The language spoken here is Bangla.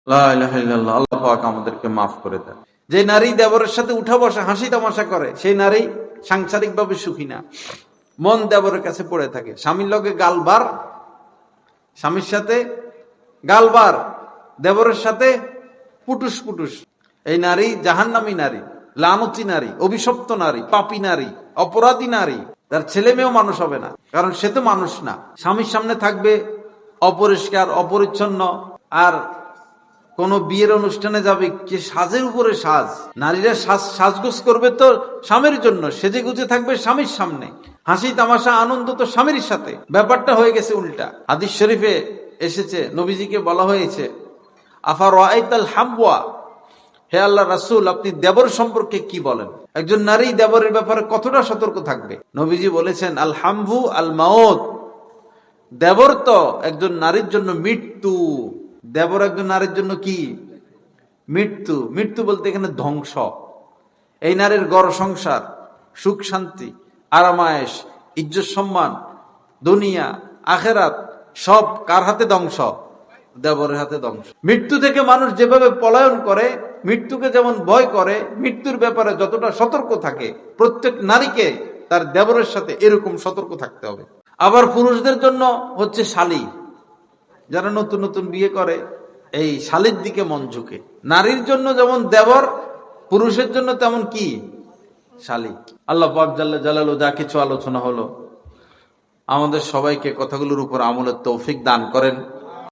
লা ইলাহা ইল্লাল্লাহ। আল্লাহ পাক আমাদেরকে মাফ করে দেন। যে নারী দেবরের সাথে উঠা বসা হাসি তামাশা করে, সেই নারী সাংসারিক ভাবে সুখী না, মন দেবরের কাছে পড়ে থাকে। স্বামীর লগে গালবার, স্বামীর সাথে গালবার, দেবরের সাথে পুটুস পুটুস। এই নারী জাহান্নামী নারী, লানতি নারী, অভিশপ্ত নারী, পাপী নারী, অপরাধী নারী। তার ছেলে মেয়েও মানুষ হবে না, কারণ সে তো মানুষ না। স্বামীর সামনে থাকবে অপরিষ্কার, অপরিচ্ছন্ন। আর কোন বিয়ের অনুষ্ঠানে যাবে, কে সাজের উপরে সাজ। নারীরা সাজগোজ করবে তো স্বামীর জন্য, সেজে গুজে থাকবে স্বামীর সামনে। হাসি তামাশা আনন্দ তো স্বামীর সাথে। ব্যাপারটা হয়ে গেছে উল্টা। হাদিস শরীফে এসেছে, নবীজিকে বলা হয়েছে, আফা রাআইতাল হাবওয়া, হে আল্লাহ রাসূল, আপনি দেবর সম্পর্কে কি বলেন? একজন নারী দেবরের ব্যাপারে কতটা সতর্ক থাকবে? নবীজি বলেছেন, আল হামভু আল মাউত, দেবর তো একজন নারীর জন্য মৃত্যু। দেবর একজন নারীর জন্য কি? মৃত্যু। মৃত্যু বলতে এখানে ধ্বংস। এই নারীর গড় সংসার, সুখ শান্তি, আরামায়েশ, ইজ্জত সম্মান, দুনিয়া আখেরাত সব কার হাতে ধ্বংস? দেবরের হাতে ধ্বংস। মৃত্যু থেকে মানুষ যেভাবে পলায়ন করে, মৃত্যুকে যেমন ভয় করে, মৃত্যুর ব্যাপারে যতটা সতর্ক থাকে, প্রত্যেক নারীকে তার দেবরের সাথে এরকম সতর্ক থাকতে হবে। আবার পুরুষদের জন্য হচ্ছে শালী। যারা নতুন নতুন বিয়ে করে, এই শালীর দিকে মন ঝুঁকে। নারীর জন্য যেমন দেবর, পুরুষের জন্য তেমন কি? শালী। আল্লাহ পাক জাল্লা জালালু যা কিছু আলোচনা হলো, আমাদের সবাইকে কথাগুলোর উপর আমলের তৌফিক দান করেন।